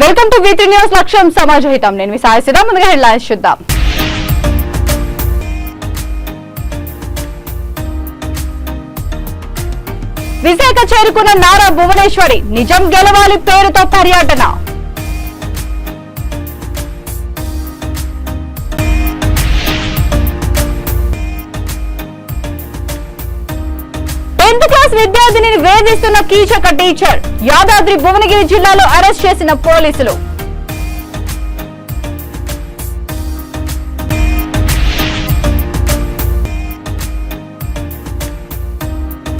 Welcome to వీటీ news. లక్ష్యం సమాజహితం. నేను మీ సాయి సిద్ధం. ముందుగా హెడ్లైన్స్ చూద్దాం. విశాఖ చేరుకున్న నారా భువనేశ్వరి నిజం గెలవాలి పేరుతో పర్యటన. క్లాస్ విద్యార్థిని వేధిస్తున్న కీచక టీచర్. యాదాద్రి భువనగిరి జిల్లాలో అరెస్ట్ చేసిన పోలీసులు.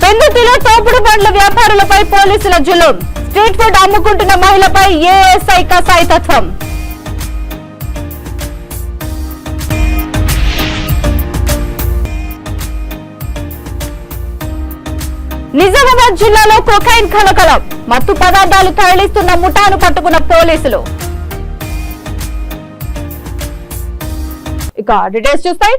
పెందుర్తిలో తోపుడు బండ్ల వ్యాపారులపై పోలీసుల జులుం. స్ట్రీట్ ఫుడ్ అమ్ముకుంటున్న మహిళపై ఏఎస్ఐ కసాయితత్వం. నిజామాబాద్ జిల్లాలో కొకైన్ కలకలం. మత్తు పదార్థాలు తరలిస్తున్న ముఠాను పట్టుకున్న పోలీసులు. ఇక డీటెయిల్స్ చూస్తే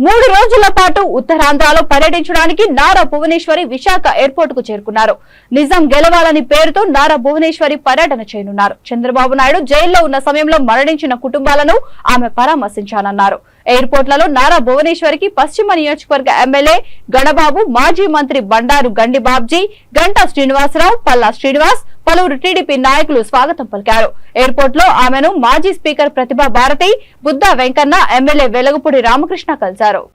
3 రోజుల పాటు ఉత్తరాంధ్రలో పర్యటించడానికి నారా భువనేశ్వరి విశాఖ ఎయిర్పోర్ట్ కు చేరుకున్నారు. నిజం గెలవాలని పేరుతో నారా భువనేశ్వరి పర్యటన చేయనున్నారు. చంద్రబాబు నాయుడు జైల్లో ఉన్న సమయంలో మరణించిన కుటుంబాలను ఆమె పరామర్శించాలన్నారు. ఎయిర్పోర్ట్లలో నారా భువనేశ్వరికి పశ్చిమ నియోజకవర్గ ఎమ్మెల్యే గణబాబు, మాజీ మంత్రి బండారు గండి బాబ్జీ, గంటా శ్రీనివాసరావు, పల్లా శ్రీనివాస్, పలువురు టీడీపీ నాయకులు స్వాగతం పలికారు. ఎయిర్పోర్ట్ లో ఆమెను మాజీ స్పీకర్ ప్రతిభా భారతి, బుద్దా వెంకన్న, ఎమ్మెల్యే వెలగపూడి రామకృష్ణ కలిశారు.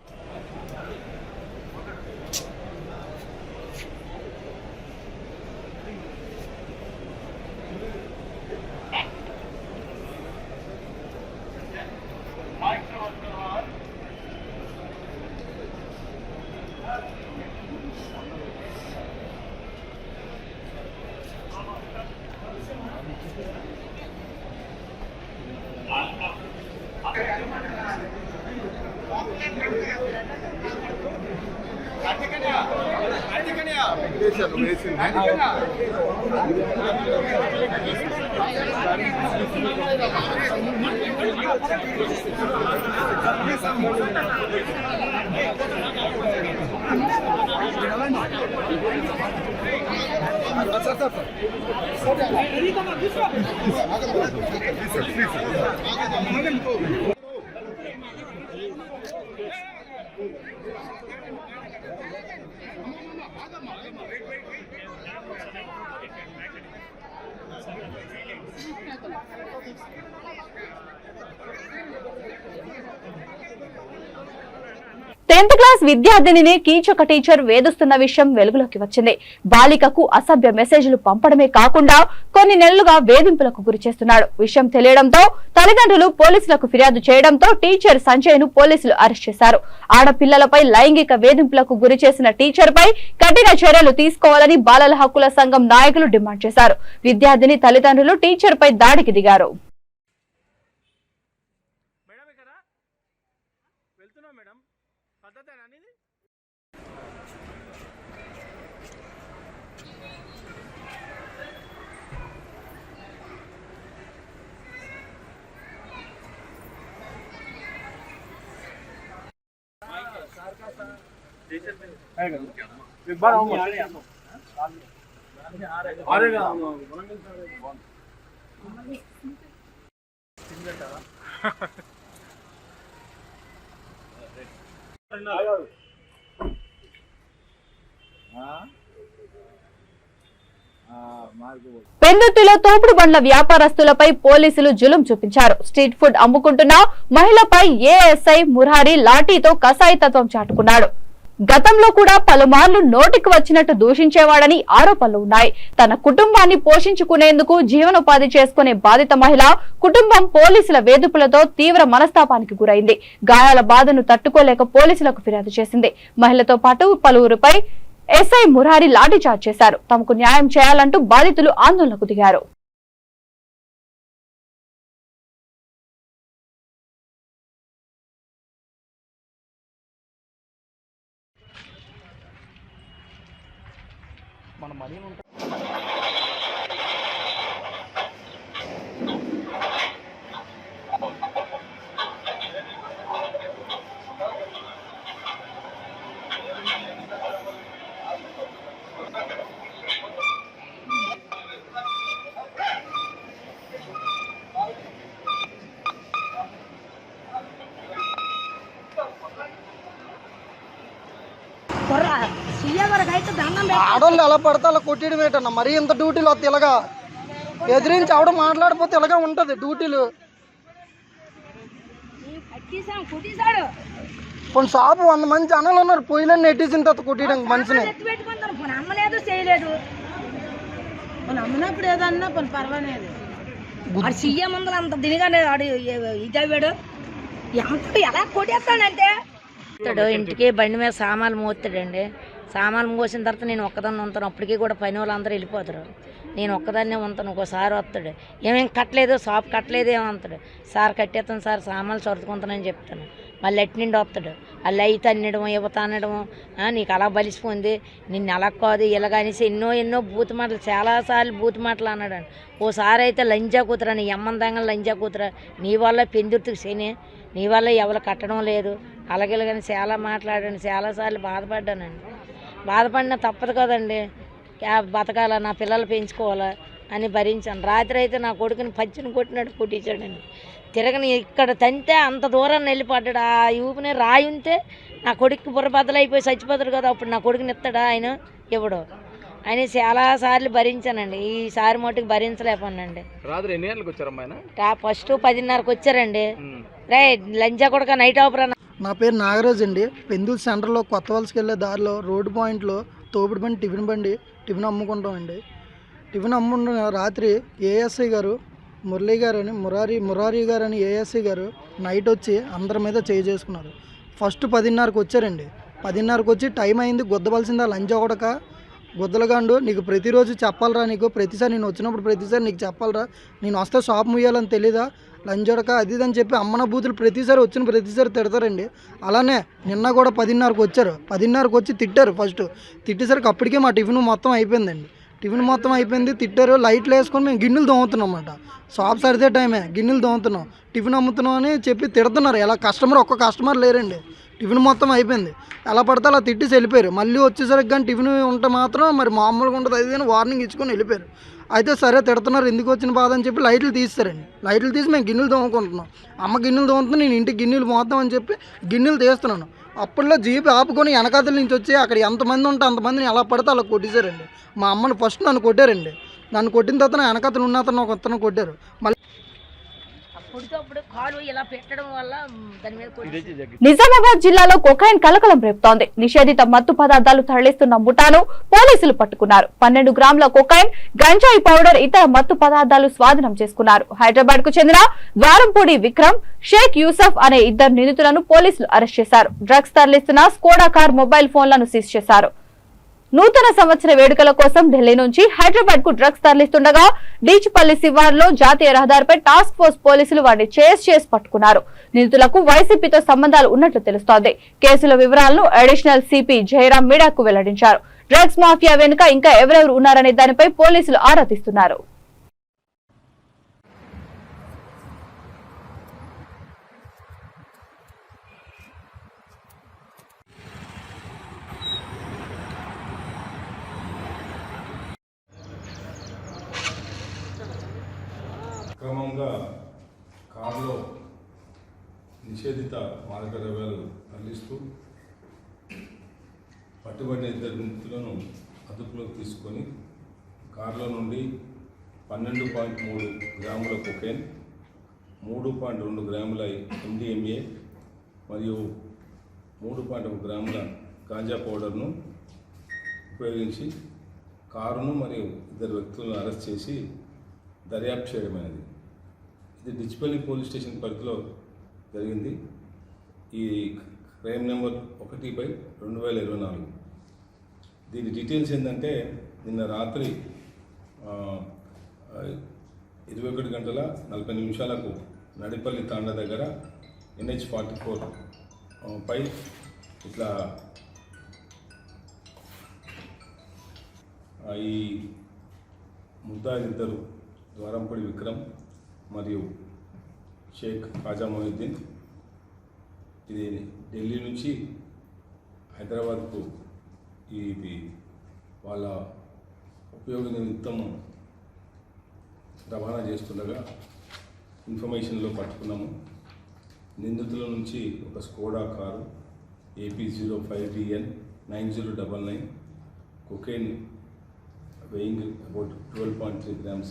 టెన్త్ క్లాస్ విద్యార్థిని కీచక టీచర్ వేధిస్తున్న విషయం వెలుగులోకి వచ్చింది. బాలికకు అసభ్య మెసేజ్లు పంపడమే కాకుండా కొన్ని నెలలుగా వేధింపులకు గురి చేస్తున్నాడు. విషయం తెలియడంతో తల్లిదండ్రులు పోలీసులకు ఫిర్యాదు చేయడంతో టీచర్ సంజయ్ ను పోలీసులు అరెస్ట్ చేశారు. ఆడపిల్లలపై లైంగిక వేధింపులకు గురి చేసిన టీచర్ పై కఠిన చర్యలు తీసుకోవాలని బాలల హక్కుల సంఘం నాయకులు డిమాండ్ చేశారు. విద్యార్థిని తల్లిదండ్రులు టీచర్ పై దాడికి దిగారు. एक बार आऊंगा పెందుర్తిలో తోపుడు బండ్ల వ్యాపారస్తులపై పోలీసులు జులుం చూపించారు. స్ట్రీట్ ఫుడ్ అమ్ముకుంటున్న మహిళపై ఏఎస్ఐ మురారి లాఠీతో కసాయితత్వం చాటుకున్నాడు. గతంలో కూడా పలుమార్లు నోటికి వచ్చినట్టు దూషించేవాడని ఆరోపణలు ఉన్నాయి. తన కుటుంబాన్ని పోషించుకునేందుకు జీవనోపాధి చేసుకునే బాధిత మహిళ కుటుంబం పోలీసుల వేధింపులతో తీవ్ర మనస్తాపానికి గురైంది. గాయాల బాధను తట్టుకోలేక పోలీసులకు ఫిర్యాదు చేసింది. మహిళతో పాటు పలువురిపై ఎస్ఐ మురారి లాఠీచార్జ్ చేశారు. తమకు న్యాయం చేయాలంటూ బాధితులు ఆందోళనకు దిగారు. మన మనీ ఉంటుంది. ఆడవాళ్ళు ఎలా పడితే అలా కొట్టేయడం ఏంటన్న? మరీ ఇంత డ్యూటీలు వస్తాయి ఇలాగా ఎదిరించి ఆవిడ మాట్లాడిపోతే ఇలాగే ఉంటుంది డ్యూటీలు. కొన్ని షాపు 100 మంది జనాలు ఉన్నారు, పొయ్యిలో నెట్టేసిన తర్వాత కొట్టేయడానికి మనిషిని. అమ్మినప్పుడు ఏదన్నా పర్వాలేదు. సీఎం ముందు అంత దినిగా ఇదవ్వాడు, ఎంత ఎలా కొట్టేస్తాడంటే ఇంటికి బండి మీద సామాన్లు మోస్తాడండి. సామాన్లు మోసిన తర్వాత నేను ఒక్కదాన్ని ఉంటాను. అప్పటికీ కూడా పని వాళ్ళు అందరూ వెళ్ళిపోతారు, నేను ఒక్కదాన్నే ఉంటాను. ఒకసారి వస్తాడు, ఏమేం కట్టలేదు, షాప్ కట్టలేదు ఏమంటాడు. సార్ కట్టేస్తాను సార్, సామాన్లు సర్దుకుంటానని చెప్తాను. మళ్ళీ ఎట్టి నుండి వస్తాడు, అలా అయితే అనడము, యువత అనడము, నీకు అలా బలిసిపోయింది, నిన్ను అలా కాదు ఇలాగనేసి ఎన్నో బూతు మాటలు, చాలాసార్లు బూతు మాటలు అన్నాడు. ఓసారి అయితే లంజా కూతురా, నీ అమ్మని దంగ లంజా కూతురా, నీ వల్ల పెందుర్తికి శని, నీ వల్ల ఎవరు కట్టడం లేదు, అలాగేలాగని చాలా మాట్లాడాను. చాలాసార్లు బాధపడ్డానండి. బాధపడినా తప్పదు కదండి, బతకాల, నా పిల్లలు పెంచుకోవాలా అని భరించాను. రాత్రి అయితే నా కొడుకుని పచ్చిని కొట్టినట్టు కొట్టించాడండి. తిరగని ఇక్కడ తంతే అంత దూరాన్ని వెళ్ళిపడ్డాడు. ఆ ఊపిని రాయి ఉంటే నా కొడుకు బుర్రబద్దలైపోయి చచ్చిపోతాడు కదా, అప్పుడు నా కొడుకుని ఎత్తాడా ఆయన? ఇవ్వడు. ఆయన చాలాసార్లు భరించానండి, ఈసారి మటుకు భరించలేకపోనండి. రాత్రి ఎన్ని గంటలకు వచ్చారమ్మా? ఫస్ట్ 10:30కి వచ్చారండి. రే లంజా కొడుక నైట్ ఆపరా. నా పేరు నాగరాజ్ అండి. పెందుల్ సెంటర్లో కొత్త వలసకి వెళ్ళే దారిలో రోడ్డు పాయింట్లో తోపుడు బండి, టిఫిన్ అమ్ముకుంటామండి. టిఫిన్ అమ్ముకున్న రాత్రి ఏఎస్ఐ గారు మురళీ గారు అని మురారి గారు అని ఏఎస్ఐ గారు నైట్ వచ్చి అందరి మీద చేసుకున్నారు. ఫస్ట్ 10:30కి వచ్చారండి. 10:30కి వచ్చి టైం అయింది, గుద్దవలసిందా లంచ్ ఒకడక గుద్దలగాండు, నీకు ప్రతిరోజు చెప్పాలరా, నీకు ప్రతిసారి నేను వచ్చినప్పుడు ప్రతిసారి నీకు చెప్పాలరా, నేను వస్తే షాప్ ముయ్యాలని తెలీదా, లంచొడక అది అని చెప్పి అమ్మన బూతులు వచ్చిన ప్రతిసారి తిడతారండి. అలానే నిన్న కూడా 10:30కి వచ్చారు. 10:30కి వచ్చి తిట్టారు. ఫస్ట్ తిట్టేసరికి అప్పటికే మా టిఫిన్ మొత్తం అయిపోయిందండి. టిఫిన్ మొత్తం అయిపోయింది, తిట్టారు. లైట్లు వేసుకొని మేము గిన్నెలు తోముతున్నాం అన్నమాట. షాప్ సరిదే టైమే, గిన్నెలు తోముతున్నాం, టిఫిన్ అమ్ముతున్నాం అని చెప్పి తిడుతున్నారు. ఎలా ఒక్క కస్టమర్ లేరండి. టిఫిన్ మొత్తం అయిపోయింది, ఎలా పడితే అలా తిట్టేసి వెళ్ళిపోయారు. మళ్ళీ వచ్చేసరికి కానీ టిఫిన్ ఉంటే మాత్రం మరి మామూలుగా ఉంటుంది అది అని వార్నింగ్ ఇచ్చుకొని వెళ్ళిపోయారు. అయితే సరే తిడుతున్నారు, ఎందుకు వచ్చిన బాధ అని చెప్పి లైట్లు తీస్తారండి. లైట్లు తీసి మేము గిన్నెలు తోముకుంటున్నాం. అమ్మ గిన్నెలు తోముతున్నాం, నేను ఇంటికి గిన్నెలు మోద్దాం అని చెప్పి గిన్నెలు తీస్తున్నాను. అప్పట్లో జీప్ ఆపుకొని వెనకాతల నుంచి వచ్చి అక్కడ ఎంతమంది ఉంటే అంతమందిని ఎలా పడితే అలా కొట్టేశారండి. మా అమ్మని ఫస్ట్ నన్ను కొట్టారండి. నన్ను కొట్టిన తర్వాత నా వెనకాతలు ఉన్న అతను ఒక అతను కొట్టారు. మళ్ళీ నిజామాబాద్ జిల్లాలో కొకైన్ కలకలం రేపుతోంది. నిషేధిత మత్తు పదార్థాలు తరలిస్తున్న ముఠాను పోలీసులు పట్టుకున్నారు. 12 గ్రాముల కొకైన్, గంజాయి పౌడర్, ఇతర మత్తు పదార్థాలు స్వాధీనం చేసుకున్నారు. హైదరాబాద్ కు చెందిన ద్వారంపూడి విక్రమ్, షేక్ యూసఫ్ అనే 2 నిందితులను పోలీసులు అరెస్ట్ చేశారు. డ్రగ్స్ తరలిస్తున్న స్కోడా కార్, మొబైల్ ఫోన్లను సీజ్ చేశారు. నూతన సంవత్సర వేడుకల కోసం ఢిల్లీ నుంచి హైదరాబాద్ కు డ్రగ్స్ తరలిస్తుండగా డీచుపల్లి శివార్లో జాతీయ రహదారిపై టాస్క్ ఫోర్స్ పోలీసులు వారిని చేసి పట్టుకున్నారు. నిందితులకు వైసీపీతో సంబంధాలు ఉన్నట్లు తెలుస్తోంది. కేసుల వివరాలను అడిషనల్ సిపి జయరాం మీడియాకు వెల్లడించారు. డ్రగ్స్ మాఫియా వెనుక ఇంకా ఎవరెవరు ఉన్నారనే దానిపై పోలీసులు ఆరా తీస్తున్నారు. క్రమంగా కారులో నిషేధిత మాదక ద్రవ్యాలు తరలిస్తూ పట్టుబడిన 2 నిందితులను అదుపులోకి తీసుకొని కారులో నుండి 12.3 గ్రాముల కొకైన్, 3.2 గ్రాముల MDMA మరియు 3.1 గ్రాముల గాంజా పౌడర్ను ఉపయోగించి కారును మరియు 2 వ్యక్తులను అరెస్ట్ చేసి దర్యాప్తు చేయడమైనది. ఇది డిచ్పల్లి పోలీస్ స్టేషన్ పరిధిలో జరిగింది. ఈ క్రైమ్ నెంబర్ 1/2024. దీని డీటెయిల్స్ ఏంటంటే, నిన్న రాత్రి 21:40 నడిపల్లి తాండా దగ్గర NH-44 పై ఇట్లా ఈ ముద్దాయిలిద్దరు ద్వారంపూడి విక్రమ్ మరియు షేక్ ఖాజా మొహిద్దీన్ ఇది ఢిల్లీ నుంచి హైదరాబాద్కు ఇది వాళ్ళ ఉపయోగ నిమిత్తం రవాణా చేస్తుండగా ఇన్ఫర్మేషన్లో పట్టుకున్నాము. నిందితుల నుంచి ఒక Skoda car AP 05DN 9099 cocaine weighing about 12.3 grams,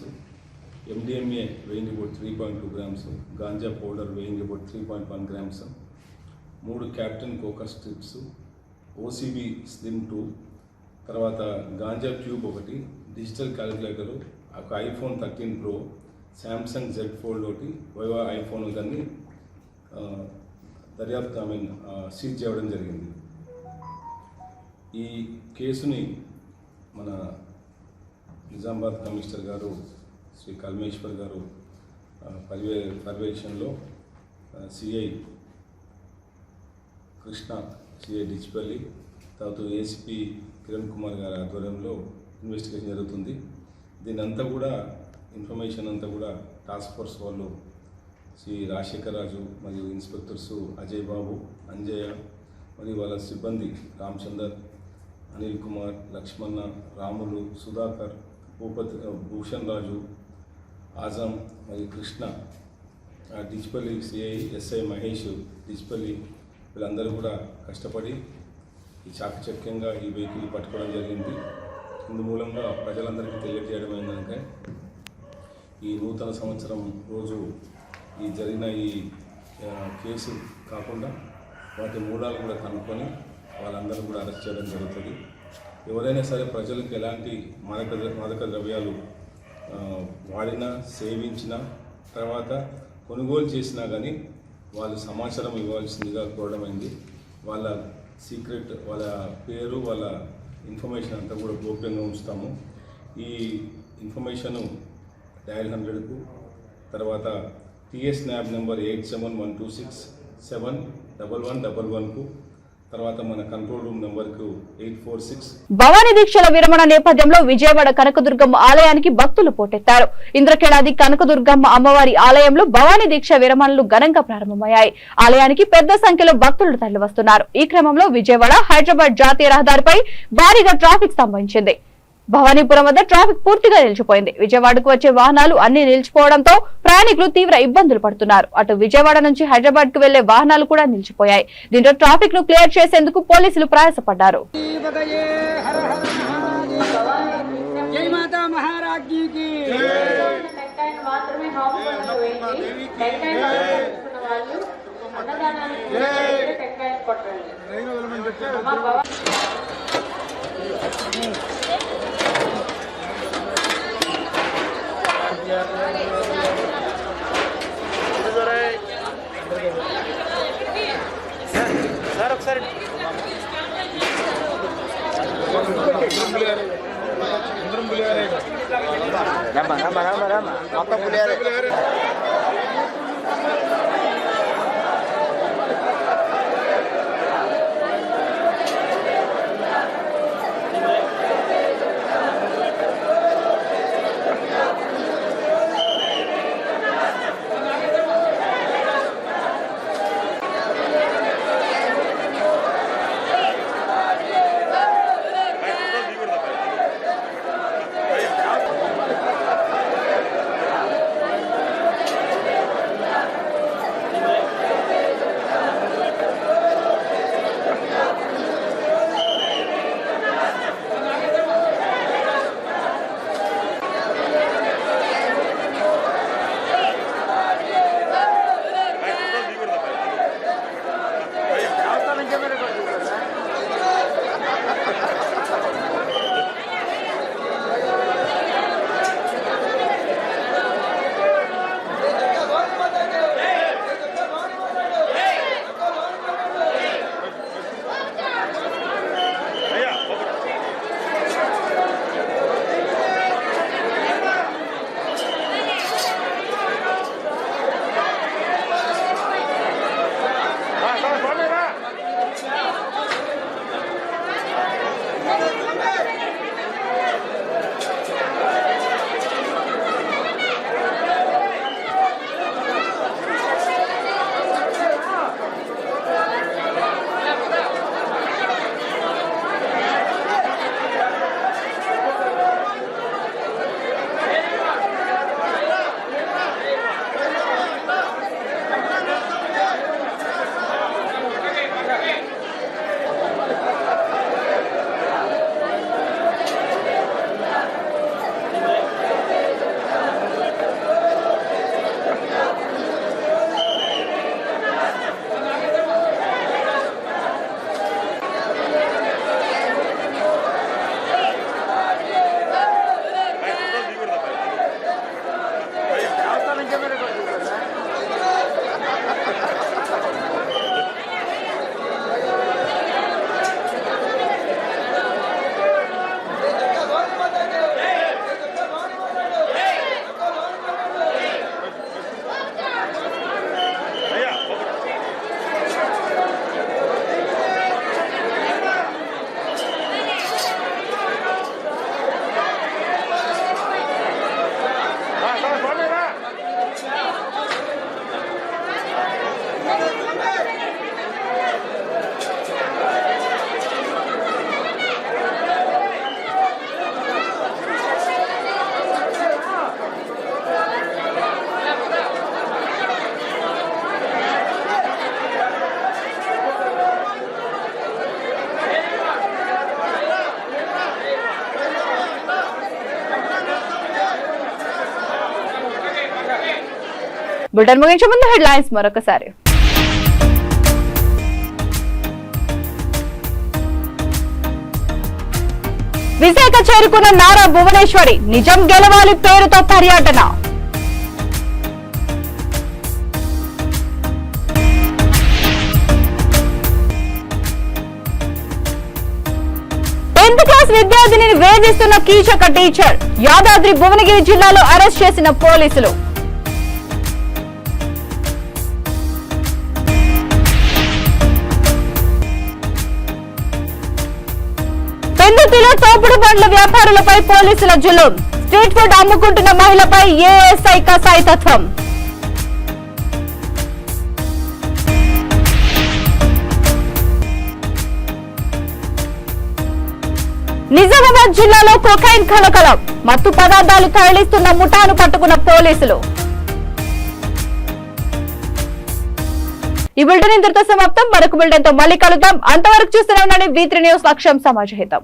MDMA weighing about 3.2 grams, ganja powder weighing about 3.1 grams, 3 Captain Coca strips, OCB Slim 2, తర్వాత గాంజా ట్యూబ్ ఒకటి, డిజిటల్ క్యాలిక్యులేటరు, ఒక iPhone 13 Pro, Samsung Z fold ఒకటి, వైవా ఐఫోన్ దాన్ని దర్యాప్తు seize చేయడం జరిగింది. ఈ కేసుని మన నిజామాబాద్ కమిషనర్ గారు శ్రీ కల్మేశ్వర్ గారు పర్యవేక్షణలో సిఐ కృష్ణ, సిఐ డిచ్పల్లి, తర్వాత ఏసీపీ కిరణ్ కుమార్ గారి ఆధ్వర్యంలో ఇన్వెస్టిగేషన్ జరుగుతుంది. దీనంతా కూడా ఇన్ఫర్మేషన్ అంతా కూడా టాస్క్ ఫోర్స్ వాళ్ళు శ్రీ రాజశేఖర్ రాజు మరియు ఇన్స్పెక్టర్స్ అజయ్ బాబు, అంజయ్య మరియు వాళ్ళ సిబ్బంది రామచందర్, అనిల్ కుమార్, లక్ష్మణ, రాములు, సుధాకర్, భూషణ్ రాజు, ఆజం మరియు కృష్ణ, డిచ్పల్లి సిఐ ఎస్ఐ మహేష్, డిచ్పల్లి వీళ్ళందరూ కూడా కష్టపడి ఈ చాకచక్యంగా ఈ వెహికల్ పట్టుకోవడం జరిగింది. ఇందు మూలంగా ప్రజలందరికీ తెలియజేయడం ఏంటంటే ఈ నూతన సంవత్సరం రోజు ఈ జరిగిన ఈ కేసు కాకుండా వాటి మూలాలు కూడా కనుక్కొని వాళ్ళందరూ కూడా అరెస్ట్ చేయడం జరుగుతుంది. ఎవరైనా సరే ప్రజలకు ఎలాంటి మాదక ద్రవ్యాలు వాడినా, సేవించినా, తర్వాత కొనుగోలు చేసినా కానీ వాళ్ళు సమాచారం ఇవ్వాల్సిందిగా కోరడమైంది. వాళ్ళ సీక్రెట్, వాళ్ళ పేరు, వాళ్ళ ఇన్ఫర్మేషన్ అంతా కూడా గోప్యంగా ఉంచుతాము. ఈ ఇన్ఫర్మేషను డయల్ 100కు, తర్వాత టీఎస్ న్యాబ్ నెంబర్ 8712671111కు, తర్వాత మన కంట్రోల్ రూమ్ నెంబర్కు 846. భవానీ దీక్షల విరమణ నేపథ్యంలో విజయవాడ కనకదుర్గమ్మ ఆలయానికి భక్తులు పోటెత్తారు. ఇంద్రకేళాది కనకదుర్గమ్మ అమ్మవారి ఆలయంలో భవానీ దీక్ష విరమణలు ఘనంగా ప్రారంభమయ్యాయి. ఆలయానికి పెద్ద సంఖ్యలో భక్తులు తరలివస్తున్నారు. ఈ క్రమంలో విజయవాడ హైదరాబాద్ జాతీయ రహదారిపై భారీగా ట్రాఫిక్ సంభవించింది. భవానీపురం వద్ద ట్రాఫిక్ పూర్తిగా నిలిచిపోయింది. విజయవాడకు వచ్చే వాహనాలు అన్ని నిలిచిపోవడంతో ప్రయాణికులు తీవ్ర ఇబ్బందులు పడుతున్నారు. అటు విజయవాడ నుంచి హైదరాబాద్ కు వెళ్లే వాహనాలు కూడా నిలిచిపోయాయి. దీంతో ట్రాఫిక్ ను క్లియర్ చేసేందుకు పోలీసులు ప్రయాసపడ్డారు. సార్ ఒకసారి మొత్తం పులియారే. బులెటిన్ ముగించే ముందు హెడ్లైన్స్ మరొకసారి. విశాఖ చేరుకున్న నారా భువనేశ్వరి, నిజం గెలవాలి పేరుతో పర్యటన. టెన్త్ క్లాస్ విద్యార్థిని వేధిస్తున్న కీచక టీచర్, యాదాద్రి భువనగిరి జిల్లాలో అరెస్ట్ చేసిన పోలీసులు. పెందుర్తిలో తోపుడు బండ్ల వ్యాపారులపై పోలీసుల జులుం, స్ట్రీట్ ఫుడ్ అమ్ముకుంటున్న మహిళపై ఏఎస్ఐ కసాయితత్వం. నిజామాబాద్ జిల్లాలో కొకైన్ కలకలం, మత్తు పదార్థాలు తరలిస్తున్న ముఠాను పట్టుకున్న పోలీసులు. ఈ బులెటిన్ ఇంతటితో సమాప్తం. మరొక బులెటిన్ తో మళ్ళీ కలుద్దాం. అంతవరకు చూస్తూనే ఉండండి V3 న్యూస్, లక్ష్యం సమాజ హితం.